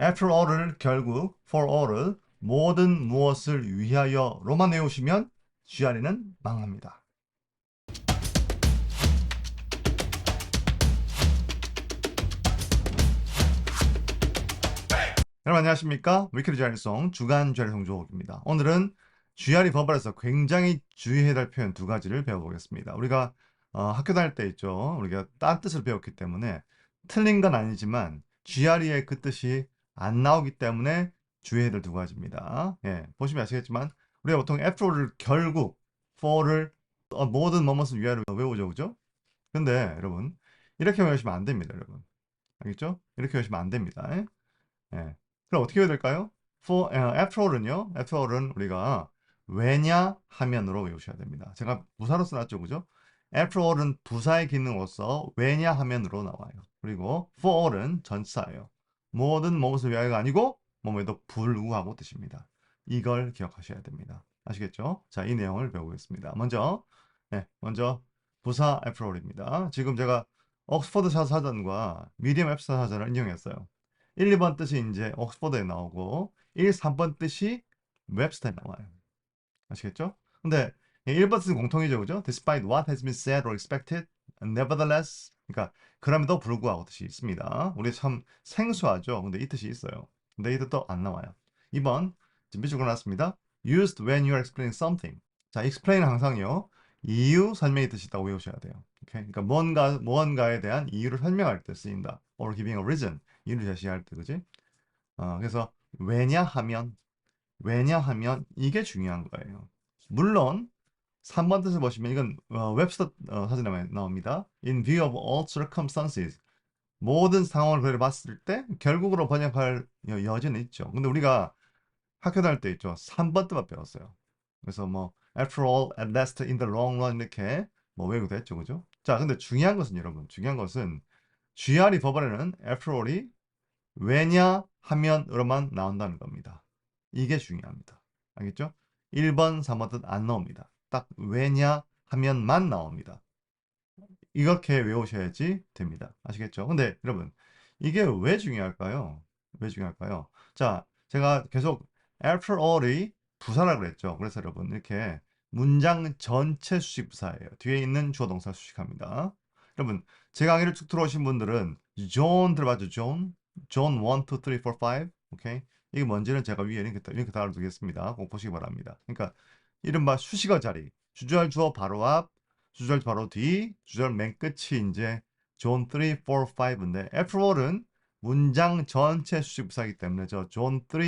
after all을 결국 for all을 모든 무엇을 위하여로만 외우시면 GRE는 망합니다. 여러분 안녕하십니까? 위클리 GRE송 주간 GRE 성조옥입니다. 오늘은 GRE 버블에서 굉장히 주의해야 될 표현 두 가지를 배워보겠습니다. 우리가 학교 다닐 때 있죠. 우리가 딴 뜻을 배웠기 때문에 틀린 건 아니지만 GRE의 그 뜻이 안 나오기 때문에 주의해야 될 두 가지입니다. 예, 보시면 아시겠지만 우리가 보통 after를 결국 for를 모든 뭐뭇을 위하여 외우죠, 그죠? 근데 여러분 이렇게 외우시면 안 됩니다, 여러분. 알겠죠? 이렇게 외우시면 안 됩니다. 예? 예. 그럼 어떻게 해야 될까요? after all은요, after all은 우리가 왜냐하면으로 외우셔야 됩니다. 제가 부사로 써놨죠, 그죠? after all은 부사의 기능으로서 왜냐하면으로 나와요. 그리고 for all은 전치사예요. 모든 무엇을 위하여가 아니고 뭐뭐에도 불구하고 뜻입니다. 이걸 기억하셔야 됩니다. 아시겠죠? 자, 이 내용을 배우겠습니다. 먼저 부사 after all입니다. 지금 제가 옥스퍼드 사전과 미디엄 웹스터 사전을 인용했어요. 1, 2번 뜻이 이제 옥스퍼드에 나오고 1, 3번 뜻이 웹스터에 나와요. 아시겠죠? 근데 1번 뜻은 공통이죠, 그죠? Despite what has been said or expected, nevertheless. 그러니까 그럼에도 불구하고 뜻이 있습니다. 우리 참 생소하죠? 근데 이 뜻이 있어요. 근데 이 뜻도 안 나와요. 2번 준비 적어놨습니다. Used when you are explaining something. 자, explain은 항상요. 이유 설명의 뜻이 있다고 외우셔야 돼요. 오케이? 그러니까 무언가에 대한 이유를 설명할 때 쓰인다. or giving a reason. 이유를 제시할 때, 그지? 그래서 왜냐하면 이게 중요한 거예요. 물론 3번 뜻을 보시면 이건 웹스터 사전에 나옵니다. In view of all circumstances. 모든 상황을 그려 봤을 때 결국으로 번역할 여지는 있죠. 근데 우리가 학교 다닐 때 있죠. 3번 뜻만 배웠어요. 그래서 뭐 after all, at last, in the long run 이렇게 뭐 외우기도 했죠. 그죠? 자, 근데 중요한 것은 여러분, 중요한 것은 GRE 버번에는 after all이 왜냐하면으로만 나온다는 겁니다. 이게 중요합니다. 알겠죠? 1번, 3번 뜻 안 나옵니다. 딱 왜냐하면만 나옵니다. 이렇게 외우셔야지 됩니다. 아시겠죠? 근데 여러분, 이게 왜 중요할까요? 왜 중요할까요? 자, 제가 계속 after all이 부사라고 그랬죠. 그래서 여러분, 이렇게 문장 전체 수식 부사예요. 뒤에 있는 주어 동사 수식합니다. 여러분, 제 강의를 쭉 들어오신 분들은 John 들어봤죠? John? John 1, 2, 3, 4, 5. 오케이? 이게 뭔지는 제가 위에 링크 달아두겠습니다. 꼭 보시기 바랍니다. 그러니까 이른바 수식어 자리, 주절 주어 바로 앞, 주절 바로 뒤, 주절 맨 끝이 이제 존 3, 4, 5인데 after all은 문장 전체 수식 부사이기 때문에 저 존 3,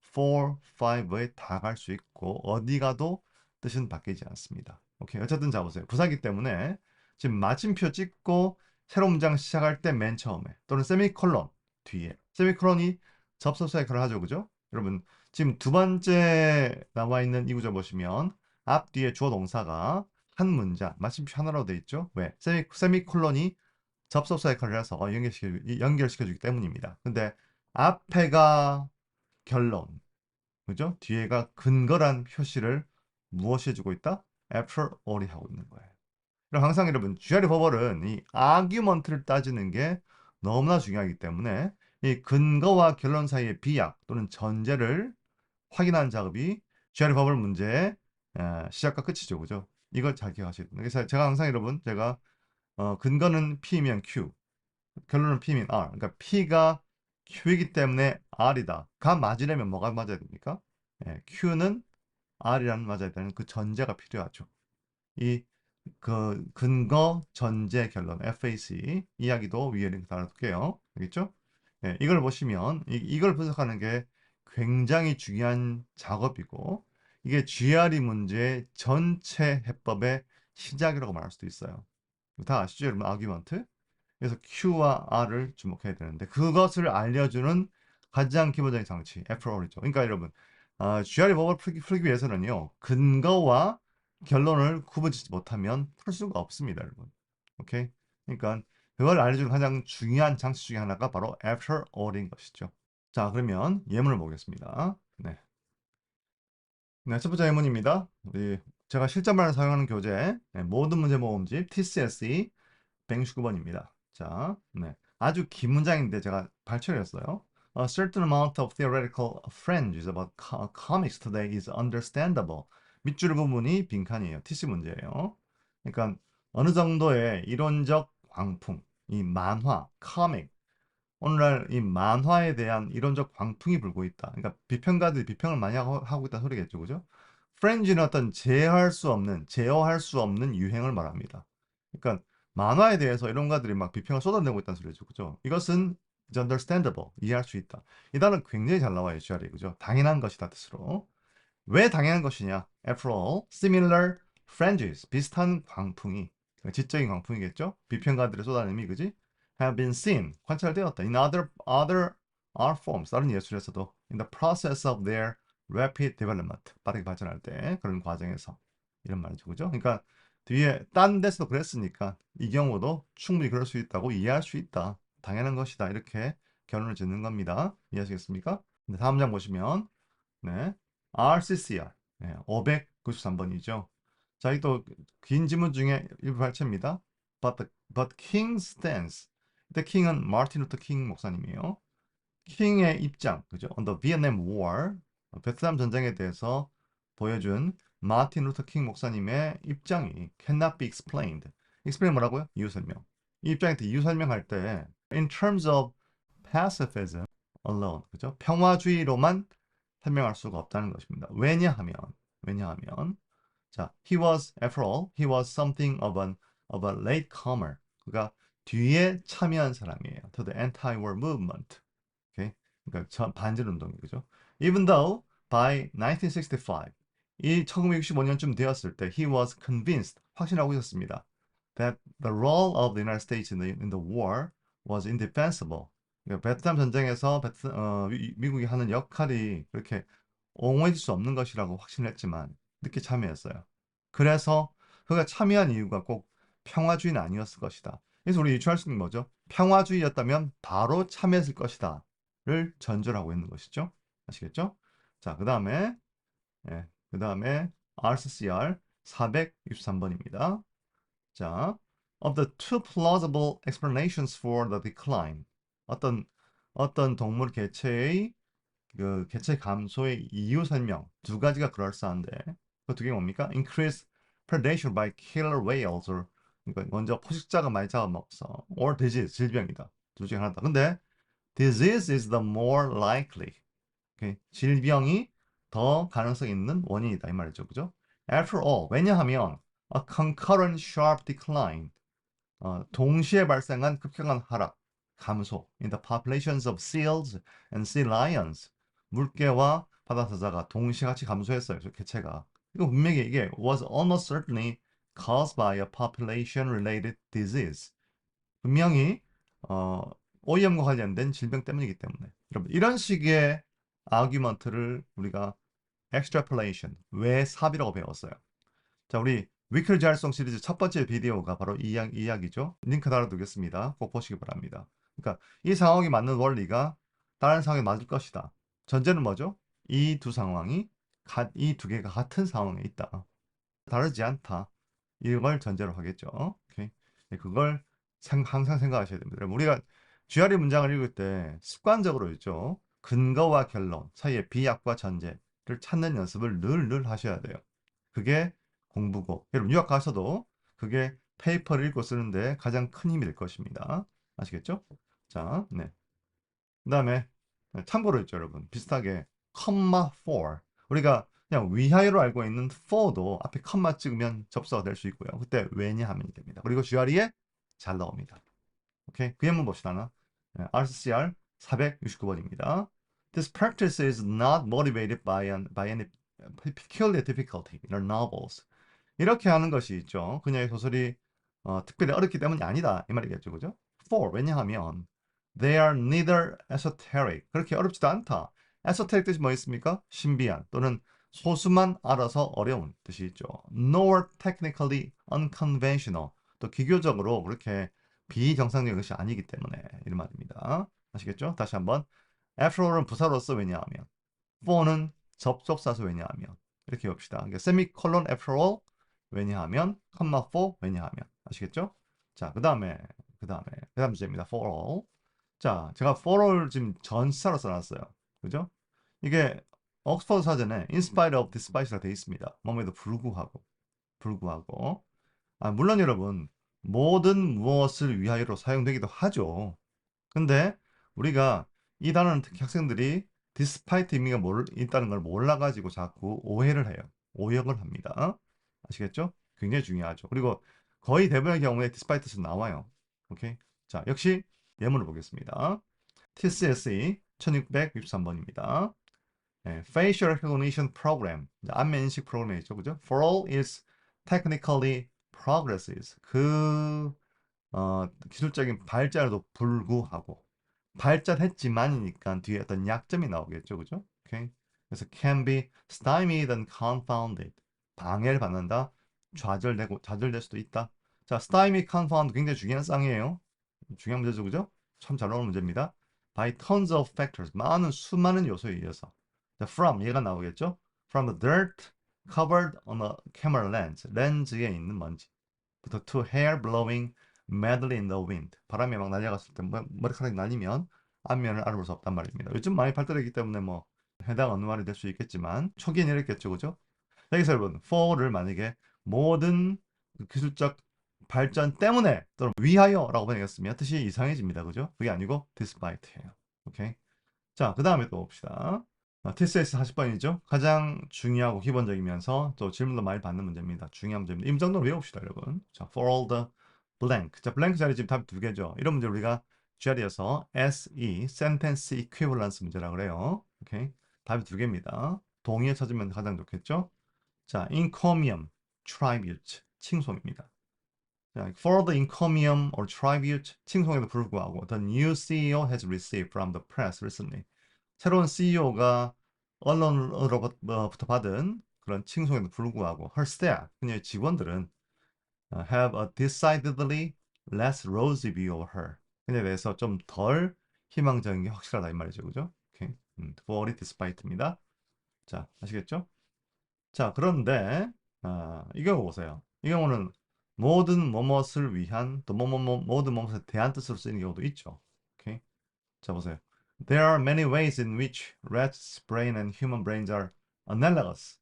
4, 5에 다 갈 수 있고 어디 가도 뜻은 바뀌지 않습니다. 오케이. 어쨌든 자 보세요. 부사기 때문에 지금 마침표 찍고 새로운 문장 시작할 때 맨 처음에 또는 세미콜론 뒤에 세미콜론이 접속사 역할을 하죠. 그죠? 여러분 지금 두 번째 나와 있는 이 구조 보시면 앞 뒤에 주어 동사가 한 문장 마침표 하나로 돼 있죠. 왜? 세미콜론이 접속사 역할을 해서 연결시켜주기 때문입니다. 근데 앞에가 결론, 그죠? 뒤에가 근거란 표시를 무엇이 해주고 있다? after all이 하고 있는 거예요. 그럼 항상 여러분 GRE 버벌은 이 아규먼트를 따지는 게 너무나 중요하기 때문에 이 근거와 결론 사이의 비약 또는 전제를 확인하는 작업이 GRE 버벌 문제의 시작과 끝이죠, 그죠? 이걸 잘 기억하셔야 됩니다. 그래서 제가 항상 여러분 제가 근거는 P면 Q, 결론은 P면 R. 그러니까 P가 Q이기 때문에 R이다. 가 맞으려면 뭐가 맞아야 됩니까? Q는 R이라는 맞아야 되는 그 전제가 필요하죠. 이 그 근거, 전제, 결론 FAC 이야기도 위에 링크 달아둘게요. 알겠죠? 이걸 보시면 이걸 분석하는 게 굉장히 중요한 작업이고 이게 GRE 문제의 전체 해법의 시작이라고 말할 수도 있어요. 다 아시죠, 여러분? 아규먼트. 그래서 Q와 R을 주목해야 되는데 그것을 알려주는 가장 기본적인 장치 after all이죠. 그러니까 여러분 GRE 법을 풀기 위해서는요 근거와 결론을 구분짓지 못하면 풀 수가 없습니다, 여러분. 오케이? 그러니까 그걸 알려주는 가장 중요한 장치 중에 하나가 바로 after all인 것이죠. 자, 그러면 예문을 보겠습니다. 네, 첫 번째 예문입니다. 제가 실전말을 사용하는 교재 모든 문제 모음집 TCSE 169번입니다. 자, 아주 긴 문장인데 제가 발췌를 했어요. A certain amount of theoretical fringes about comics today is understandable. 밑줄 부분이 빈칸이에요. TC 문제예요. 그러니까 어느 정도의 이론적 광풍, 이 만화, comic, 오늘날 이 만화에 대한 이론적 광풍이 불고 있다. 그러니까 비평가들이 비평을 많이 하고 있다는 소리겠죠, 그죠? 프렌즈는 어떤 제어할 수 없는 유행을 말합니다. 그러니까 만화에 대해서 이론가들이 막 비평을 쏟아내고 있다는 소리죠, 그죠? 이것은 is understandable, 이해할 수 있다. 이 단어는 굉장히 잘 나와요, GRE, 그죠? 당연한 것이다 뜻으로. 왜 당연한 것이냐? After all, similar fringes, 비슷한 광풍이, 지적인 광풍이겠죠? 비평가들의 쏟아냄이, 그지? Have been seen, 관찰되었다. In other art forms, 다른 예술에서도 in the process of their rapid development, 빠르게 발전할 때 그런 과정에서 이런 말이죠, 그죠? 그러니까 뒤에 딴 데서도 그랬으니까 이 경우도 충분히 그럴 수 있다고 이해할 수 있다. 당연한 것이다. 이렇게 결론을 짓는 겁니다. 이해하시겠습니까? 네, 다음 장 보시면 네. RCCR. 네, 593번이죠. 자, 이 또 긴 지문 중에 일부 발췌입니다. But King stands. 이때 킹은 마틴 루터 킹 목사님이에요. 킹의 입장, 그죠? On the Vietnam War, 베트남 전쟁에 대해서 보여준 마틴 루터 킹 목사님의 입장이 cannot be explained. explain 뭐라고요? 이유 설명. 이 입장에 대해 이유 설명할 때 in terms of pacifism alone, 그죠? 평화주의로만 설명할 수가 없다는 것입니다. 왜냐하면 자, he was something of a latecomer. 그가 뒤에 참여한 사람이에요. To the anti-war movement. 오케이? 그러니까 반전 운동이 그죠? Even though by 1965, 이 1965년쯤 되었을 때 he was convinced, 확신하고 있었습니다. That the role of the United States in the war was indefensible. 그러니까 베트남 전쟁에서 미국이 하는 역할이 그렇게 옹호해줄 수 없는 것이라고 확신했지만 늦게 참여했어요. 그래서 그가 참여한 이유가 꼭 평화주의는 아니었을 것이다. 그래서 우리 유추할 수 있는 거죠. 평화주의였다면 바로 참여했을 것이다. 를 전제로 하고 있는 것이죠. 아시겠죠? 자, 그 다음에 RCCR 463번입니다. 자, of the two plausible explanations for the decline. 어떤 동물 개체의 그 개체 감소의 이유 설명 두 가지가 그럴싸한데 그 두 개 뭡니까? Increased predation by killer whales, 그러니까 먼저 포식자가 많이 잡아먹어서, or disease, 질병이다. 둘 중에 하나다. 근데 disease is the more likely. 오케이? 질병이 더 가능성 있는 원인이다 이 말이죠, 그죠? After all, 왜냐하면 a concurrent sharp decline, 동시에 발생한 급격한 하락, 감소 in the populations of seals and sea lions, 물개와 바다사자가 동시에 같이 감소했어요. 개체가. 이거 분명히 이게 was almost certainly caused by a population related disease. 분명히 어, 오염과 관련된 질병 때문이기 때문에. 여러분 이런 식의 아규먼트를 우리가 extrapolation, 외삽이라고 배웠어요. 자, 우리 위클 자율성 시리즈 첫 번째 비디오가 바로 이 이야기죠. 링크 달아두겠습니다. 꼭 보시기 바랍니다. 그러니까 이 상황이 맞는 원리가 다른 상황에 맞을 것이다. 전제는 뭐죠? 이 두 개가 같은 상황에 있다. 다르지 않다. 이걸 전제로 하겠죠. 오케이. 네, 그걸 항상 생각하셔야 됩니다. 우리가 GRE 문장을 읽을 때 습관적으로 있죠. 근거와 결론 사이의 비약과 전제를 찾는 연습을 늘 하셔야 돼요. 그게 공부고, 여러분 유학 가서도 그게 페이퍼를 읽고 쓰는데 가장 큰 힘이 될 것입니다. 아시겠죠? 자, 네. 그 다음에 참고로 있죠, 여러분. 비슷하게 컴마 for, 우리가 그냥 위하여로 알고 있는 for도 앞에 컴마 찍으면 접수가 될 수 있고요. 그때 왜냐하면 됩니다. 그리고 GRE에 잘 나옵니다. 오케이, 그 한번 봅시다. RCCR 469번입니다. This practice is not motivated by any peculiar difficulty in our novels. 이렇게 하는 것이 있죠. 그녀의 소설이 특별히 어렵기 때문이 아니다. 이 말이겠죠. 그죠? For, 왜냐하면 they are neither esoteric. 그렇게 어렵지도 않다. esoteric 뜻이 뭐 있습니까? 신비한 또는 소수만 알아서 어려운 뜻이 있죠. nor technically unconventional. 또 기교적으로 그렇게 비정상적인 것이 아니기 때문에 이런 말입니다. 아시겠죠? 다시 한번. after all은 부사로서 왜냐하면, for는 접속사서 왜냐하면, 이렇게 봅시다. 그러니까 세미콜론 after all 왜냐하면, 컴마 for 왜냐하면. 아시겠죠? 자, 그 다음 주제입니다. for all. 자, 제가 for를 지금 전치사로 써놨어요. 그죠? 이게 옥스퍼드 사전에 in spite of despite가 되어 있습니다. 몸에도 불구하고. 물론 여러분, 모든 무엇을 위하여로 사용되기도 하죠. 근데 우리가 이 단어는 특히 학생들이 despite 의미가 있다는 걸 몰라가지고 자꾸 오해를 해요. 오역을 합니다. 아시겠죠? 굉장히 중요하죠. 그리고 거의 대부분의 경우에 despite에서 나와요. 오케이? 자, 역시 예문을 보겠습니다. TCSE 1663번입니다. Facial Recognition Program, 안면 인식 프로그램이죠, 그죠? For all its technically progresses, 기술적인 발전에도 불구하고 발전했지만이니까 뒤에 어떤 약점이 나오겠죠, 그죠? 오케이. 그래서 can be stymied and confounded, 방해를 받는다, 좌절될 수도 있다. 자, stymie, confound 굉장히 중요한 쌍이에요. 중요한 문제죠, 그죠? 참 잘 나오는 문제입니다. By tons of factors, 수많은 요소에 의해서. 자, from 얘가 나오겠죠? From the dirt covered on a camera lens, 렌즈에 있는 먼지부터 to hair blowing madly in the wind, 바람이 막 날아갔을 때 머리카락이 날리면 안면을 알아볼 수 없단 말입니다. 요즘 많이 발달했기 때문에 뭐 해당 어느 말이 될 수 있겠지만 초기엔 이랬겠죠, 그죠? 여기서 여러분 for를 만약에 모든 기술적 발전 때문에 또는 위하여라고 번역했으면 뜻이 이상해집니다, 그죠? 그게 아니고 despite예요. 오케이. 자, 그 다음에 또 봅시다. TCS 40번이죠. 가장 중요하고 기본적이면서 또 질문도 많이 받는 문제입니다. 중요한 문제입니다. 이 정도로 외웁시다, 여러분. 자, for all the blank. 자, blank 자리 지금 답이 두 개죠. 이런 문제 우리가 GRE에서 SE, sentence equivalence 문제라고 그래요. 오케이. 답이 두 개입니다. 동의어 찾으면 가장 좋겠죠. 자, encomium, tribute, 칭송입니다. 자, for the encomium or tribute, 칭송에도 불구하고 the new CEO has received from the press recently. 새로운 CEO가 언론으로부터 받은 그런 칭송에도 불구하고 her staff, 그녀의 직원들은 have a decidedly less rosy view of her. 그녀에 대해서 좀 덜 희망적인 게 확실하다 이 말이죠, 그죠? 오케이. for it despite입니다. 자, 아시겠죠? 자, 그런데 이 경우 보세요. 이 경우는 모든 뭐뭇을 위한 또 모든 뭐뭇에 대한 뜻으로 쓰이는 경우도 있죠. 오케이. 자, 보세요. There are many ways in which rat's brain and human brains are analogous,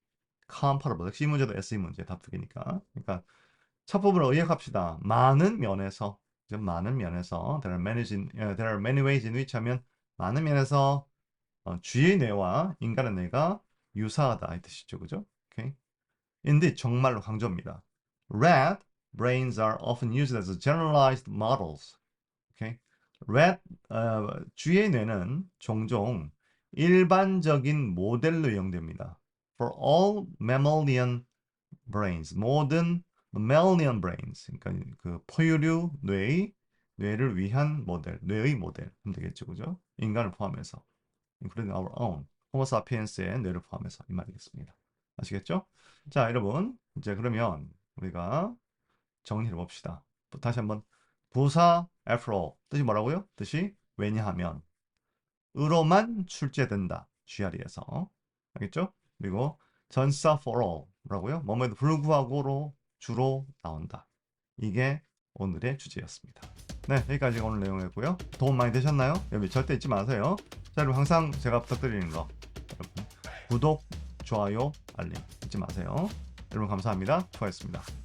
comparable. 역시 이 문제도 SE 문제 답 두 개니까. 그러니까 첫 부분을 의역합시다. 많은 면에서 there are many ways in which 하면 많은 면에서 쥐의 뇌와 인간의 뇌가 유사하다 이 뜻이죠, 그죠? 오케이. Indeed, 정말로 강조입니다. Rat brains are often used as generalized models. Okay? Rat, 쥐의 뇌는 종종 일반적인 모델로 이용됩니다. For all mammalian brains, 모든 mammalian brains, 그러니까 그 포유류 뇌를 위한 모델, 뇌의 모델 하면 되겠죠, 그죠? 인간을 포함해서, including our own, Homo sapiens의 뇌를 포함해서 이 말이겠습니다. 아시겠죠? 자, 여러분, 이제 그러면 우리가 정리해 봅시다. 다시 한번 부사 after all 뜻이 뭐라고요? 뜻이 왜냐하면 으로만 출제된다. GRE에서 알겠죠? 그리고 전사 for all라고요. 뭐뭐에도 불구하고로 주로 나온다. 이게 오늘의 주제였습니다. 네, 여기까지가 오늘 내용이고요. 도움 많이 되셨나요? 여러분 절대 잊지 마세요. 자, 여러분 항상 제가 부탁드리는 거 여러분 구독, 좋아요, 알림 잊지 마세요. 여러분 감사합니다. 수고하셨습니다.